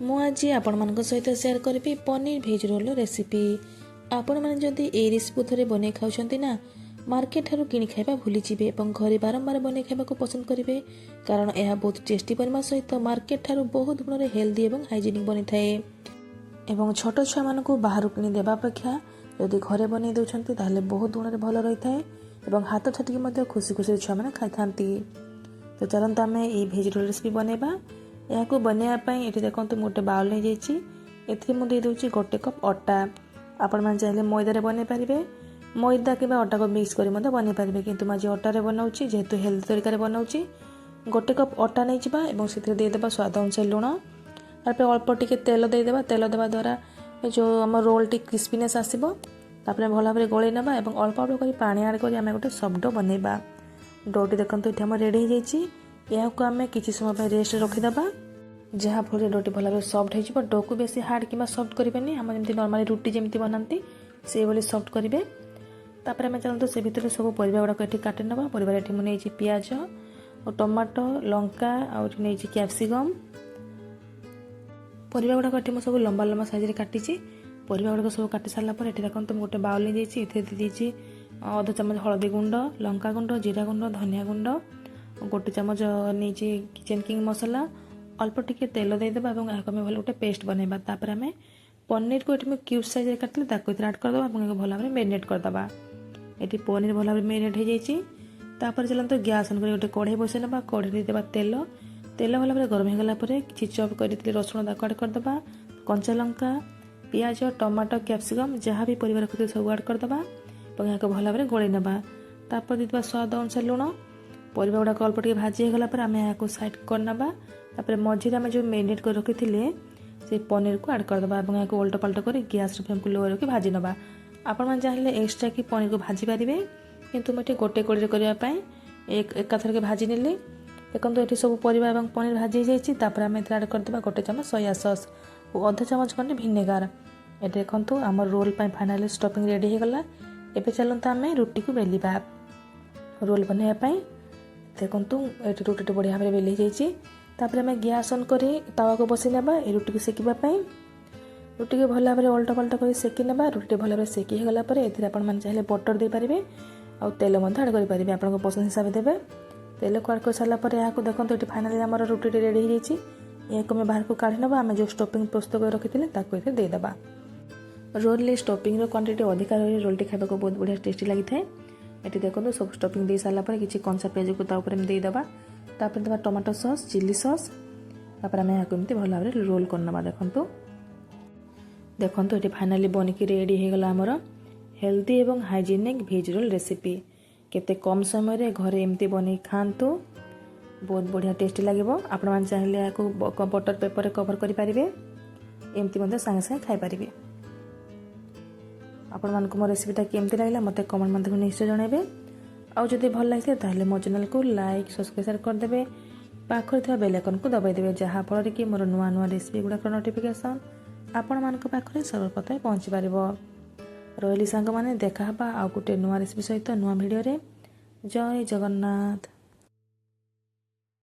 ମୁଁ ଆଜି ଆପଣମାନଙ୍କ ସହିତ ସେୟାର କରିବି ପନିର ଭେଜ ରୋଲ ରେସିପି। ଆପଣମାନେ ଯଦି ଏହି ରେସିପି ଥରେ ବନେଇ ଖାଉଛନ୍ତି ନା, ମାର୍କେଟ ଠାରୁ କିଣି ଖାଇବା ଭୁଲିଯିବେ ଏବଂ ଘରେ ବାରମ୍ବାର ବନେଇ ଖାଇବାକୁ ପସନ୍ଦ କରିବେ, କାରଣ ଏହା ବହୁତ ଟେଷ୍ଟି ବନିବା ସହିତ ମାର୍କେଟ ଠାରୁ ବହୁତ ଗୁଣରେ ହେଲ୍ଦି ଏବଂ ହାଇଜେନିକ୍ ବନିଥାଏ। ଏବଂ ଛୋଟ ଛୁଆମାନଙ୍କୁ ବାହାରୁ କିଣି ଦେବା ଅପେକ୍ଷା ଯଦି ଘରେ ବନେଇ ଦେଉଛନ୍ତି ତାହେଲେ ବହୁତ ଗୁଣରେ ଭଲ ରହିଥାଏ ଏବଂ ହାତ ଛାଟିକି ମଧ୍ୟ ଖୁସି ଖୁସିରେ ଛୁଆମାନେ ଖାଇଥାନ୍ତି। ତ ଚାଲନ୍ତୁ ଆମେ ଏହି ଭେଜ ରୋଲ ରେସିପି ବନେଇବା। ଏହାକୁ ବନେଇବା ପାଇଁ ଏଠି ଦେଖନ୍ତୁ ମୁଁ ଗୋଟେ ବାଉଲ ନେଇଯାଇଛି। ଏଥିରେ ମୁଁ ଦେଇଦେଉଛି 1 କପ୍ ଅଟା। ଆପଣମାନେ ଚାହିଁଲେ ମଇଦାରେ ବନେଇ ପାରିବେ, ମଇଦା କିମ୍ବା ଅଟାକୁ ମିକ୍ସ କରି ମଧ୍ୟ ବନେଇ ପାରିବେ, କିନ୍ତୁ ମୁଁ ଆଜି ଅଟାରେ ବନାଉଛି ଯେହେତୁ ହେଲ୍ଦି ତରିକାରେ ବନାଉଛି। 1 କପ୍ ଅଟା ନେଇଯିବା ଏବଂ ସେଥିରେ ଦେଇଦେବା ସ୍ୱାଦ ଅନୁସାରେ ଲୁଣ। ତାପରେ ଅଳ୍ପ ଟିକେ ତେଲ ଦେଇଦେବା। ତେଲ ଦେବା ଦ୍ୱାରା ଯେଉଁ ଆମ ରୋଲଟି କ୍ରିସ୍ପିନେସ୍ ଆସିବ। ତାପରେ ଭଲ ଭାବରେ ଗୋଳେଇ ନେବା ଏବଂ ଅଳ୍ପ ଅଳ୍ପ କରି ପାଣି ଆଡ଼୍ କରି ଆମେ ଗୋଟେ ସଫ୍ଟ ଡୋ ବନେଇବା। ଡୋଟି ଦେଖନ୍ତୁ ଏଠି ଆମର ରେଡ଼ି ହୋଇଯାଇଛି। ଏହାକୁ ଆମେ କିଛି ସମୟ ପାଇଁ ରେଷ୍ଟରେ ରଖିଦେବା, ଯାହାଫଳରେ ଡୋଟି ଭଲ ଭାବରେ ସଫ୍ଟ ହୋଇଯିବ। ଡୋକୁ ବେଶୀ ହାର୍ଡ଼ କିମ୍ବା ସଫ୍ଟ କରିବେନି, ଆମର ଯେମିତି ନର୍ମାଲି ରୁଟି ଯେମିତି ବନାନ୍ତି ସେଇଭଳି ସଫ୍ଟ କରିବେ। ତାପରେ ଆମେ ଚାଲନ୍ତୁ ସେ ଭିତରେ ସବୁ ପରିବା ଗୁଡ଼ାକ ଏଠି କାଟି ନେବା। ପରିବା ଏଠି ମୁଁ ନେଇଛି ପିଆଜ, ଟମାଟୋ, ଲଙ୍କା, ଆଉ ଏଠି ନେଇଛି କ୍ୟାପ୍ସିକମ୍। ପରିବା ଗୁଡ଼ାକ ଏଠି ମୁଁ ସବୁ ଲମ୍ବା ଲମ୍ବା ସାଇଜରେ କାଟିଛି। ପରିବା ଗୁଡ଼ାକ ସବୁ କାଟି ସାରିଲା ପରେ ଏଠି ଦେଖନ୍ତୁ ମୁଁ ଗୋଟେ ବାଉଲ ନେଇଯାଇଛି। ଏଥିରେ ଦେଇଛି 1/2 ଚାମଚ ହଳଦୀ ଗୁଣ୍ଡ, ଲଙ୍କା ଗୁଣ୍ଡ, ଜିରା ଗୁଣ୍ଡ, ଧନିଆ ଗୁଣ୍ଡ, 1 ଚାମଚ ନେଇଛି କିଚେନ୍ କିଙ୍ଗ ମସଲା। ଅଳ୍ପ ଟିକେ ତେଲ ଦେଇଦେବା ଏବଂ ଏହାକୁ ଆମେ ଭଲ ଗୋଟେ ପେଷ୍ଟ ବନେଇବା। ତାପରେ ଆମେ ପନିରକୁ ଏଠି ମୁଁ କ୍ୟୁବ୍ ସାଇଜରେ କାଟିଲି ତାକୁ ଏଥିରେ ଆଡ଼୍ କରିଦେବା ଏବଂ ଏହାକୁ ଭଲ ଭାବରେ ମ୍ୟାରିନେଟ୍ କରିଦେବା। ଏଠି ପନିର ଭଲ ଭାବରେ ମ୍ୟାରିନେଟ୍ ହୋଇଯାଇଛି। ତାପରେ ଚାଲନ୍ତୁ ଗ୍ୟାସ୍ ଅନ୍ କରି ଗୋଟେ କଢ଼େଇ ବସାଇ ନେବା। କଢ଼େଇରେ ଦେବା ତେଲ। ତେଲ ଭଲ ଭାବରେ ଗରମ ହୋଇଗଲା ପରେ କିଛି ଚପ୍ କରିଥିଲେ ରସୁଣ ତାକୁ ଆଡ଼୍ କରିଦେବା, କଞ୍ଚା ଲଙ୍କା, ପିଆଜ, ଟମାଟୋ, କ୍ୟାପ୍ସିକମ୍ ଯାହା ବି ପରିବା ରଖିଥିଲେ ସବୁ ଆଡ଼୍ କରିଦେବା ଏବଂ ଏହାକୁ ଭଲ ଭାବରେ ଗୋଳେଇ ନେବା। ତାପରେ ଦେଇଦେବା ସ୍ୱାଦ ଅନୁସାରେ ଲୁଣ। ପରିବା ଗୁଡ଼ାକ ଅଳ୍ପ ଟିକେ ଭାଜି ହୋଇଗଲା ପରେ ଆମେ ଏହାକୁ ସାଇଡ଼୍ କରିନେବା। ତାପରେ ମଝିରେ ଆମେ ଯେଉଁ ମ୍ୟାରିନେଟ୍ କରି ରଖିଥିଲେ ସେ ପନିରକୁ ଆଡ଼୍ କରିଦେବା ଏବଂ ଏହାକୁ ଓଲଟ ପାଲଟ କରି ଗ୍ୟାସ୍ର ଫ୍ଲେମ୍କୁ ଲୋ ରଖି ଭାଜି ନେବା। ଆପଣମାନେ ଚାହିଁଲେ ଏକ୍ସଟ୍ରା କି ପନିରକୁ ଭାଜି ପାରିବେ, କିନ୍ତୁ ମୁଁ ଏଠି ଗୋଟେ କଢ଼େଇରେ କରିବା ପାଇଁ ଏକାଥରକେ ଭାଜି ନେଲି। ଦେଖନ୍ତୁ ଏଠି ସବୁ ପରିବା ଏବଂ ପନିର ଭାଜି ହୋଇଯାଇଛି। ତାପରେ ଆମେ ଏଥିରେ ଆଡ଼୍ କରିଦେବା 1 ଚାମଚ ସୋୟା ସସ୍ ଓ 1/2 ଚାମଚ ଖଣ୍ଡେ ଭିନେଗାର। ଏଠି ଦେଖନ୍ତୁ ଆମର ରୋଲ୍ ପାଇଁ ଫାଇନାଲି ଷ୍ଟଫିଂ ରେଡ଼ି ହୋଇଗଲା। ଏବେ ଚାଲନ୍ତୁ ଆମେ ରୁଟିକୁ ବେଲିବା। ରୋଲ୍ ବନେଇବା ପାଇଁ ଦେଖନ୍ତୁ ଏଠି ରୁଟିଟି ବଢ଼ିଆ ଭାବରେ ବେଲି ହୋଇଯାଇଛି। ତାପରେ ଆମେ ଗ୍ୟାସ୍ ଅନ୍ କରି ତାୱାକୁ ବସାଇ ନେବା ଏ ରୁଟିକୁ ସେକିବା ପାଇଁ। ରୁଟିକୁ ଭଲ ଭାବରେ ଓଲଟ ପାଲଟ କରି ସେକି ନେବା। ରୁଟି ଭଲ ଭାବରେ ସେକି ହୋଇଗଲା ପରେ ଏଥିରେ ଆପଣମାନେ ଚାହିଁଲେ ବଟର ଦେଇପାରିବେ ଆଉ ତେଲ ମଧ୍ୟ ଆଡ଼୍ କରିପାରିବେ, ଆପଣଙ୍କ ପସନ୍ଦ ହିସାବରେ ଦେବେ। ତେଲକୁ ଆଡ଼୍ କରିସାରିଲା ପରେ ଏହାକୁ ଦେଖନ୍ତୁ ଏଠି ଫାଇନାଲି ଆମର ରୁଟିଟି ରେଡ଼ି ହୋଇଯାଇଛି। ଏହାକୁ ଆମେ ବାହାରକୁ କାଢ଼ି ନେବା। ଆମେ ଯେଉଁ ଷ୍ଟଫିଂ ପ୍ରସ୍ତୁତ କରି ରଖିଥିଲେ ତାକୁ ଏଥିରେ ଦେଇଦେବା। ରୋଲ୍ରେ ଷ୍ଟଫିଂର କ୍ୱାଣ୍ଟିଟି ଅଧିକା ରହିଲେ ରୋଲ୍ଟି ଖାଇବାକୁ ବହୁତ ବଢ଼ିଆ ଟେଷ୍ଟି ଲାଗିଥାଏ। ଏଠି ଦେଖନ୍ତୁ ସବୁ ଷ୍ଟଫିଂ ଦେଇ ସାରିଲା ପରେ କିଛି କଞ୍ଚା ପିଆଜକୁ ତା ଉପରେ ଆମେ ଦେଇଦେବା। ତାପରେ ଦେବା ଟମାଟୋ ସସ୍, ଚିଲି ସସ୍। ତାପରେ ଆମେ ଏହାକୁ ଏମିତି ଭଲ ଭାବରେ ରୋଲ୍ କରିନେବା। ଦେଖନ୍ତୁ ଏଠି ଫାଇନାଲି ବନିକି ରେଡ଼ି ହୋଇଗଲା ଆମର ହେଲ୍ଦି ଏବଂ ହାଇଜେନିକ୍ ଭେଜ୍ ରୋଲ୍ ରେସିପି। କେତେ କମ୍ ସମୟରେ ଘରେ ଏମିତି ବନେଇ ଖାଆନ୍ତୁ, ବହୁତ ବଢ଼ିଆ ଟେଷ୍ଟି ଲାଗିବ। ଆପଣମାନେ ଚାହିଁଲେ ଏହାକୁ ବଟର ପେପରରେ କଭର୍ କରିପାରିବେ, ଏମିତି ମଧ୍ୟ ସାଙ୍ଗେ ସାଙ୍ଗେ ଖାଇପାରିବେ। ଆପଣମାନଙ୍କୁ ମୋ ରେସିପିଟା କେମିତି ଲାଗିଲା ମୋତେ କମେଣ୍ଟ ମାଧ୍ୟମରେ ନିଶ୍ଚୟ ଜଣାଇବେ। ଆଉ ଯଦି ଭଲ ଲାଗିଥିଲା ତାହେଲେ ମୋ ଚ୍ୟାନେଲକୁ ଲାଇକ୍, ସବସ୍କ୍ରାଇବ୍, ସେୟାର କରିଦେବେ। ପାଖରେ ଥିବା ବେଲ୍ ଆଇକନ୍କୁ ଦବାଇ ଦେବେ, ଯାହାଫଳରେ କି ମୋର ନୂଆ ନୂଆ ରେସିପି ଗୁଡ଼ାକର ନୋଟିଫିକେସନ୍ ଆପଣମାନଙ୍କ ପାଖରେ ସର୍ବପ୍ରଥମେ ପହଞ୍ଚିପାରିବ। ରହିଲି ସାଙ୍ଗମାନେ, ଦେଖା ହେବା ଆଉ ଗୋଟେ ନୂଆ ରେସିପି ସହିତ ନୂଆ ଭିଡ଼ିଓରେ। ଜୟ ଜଗନ୍ନାଥ।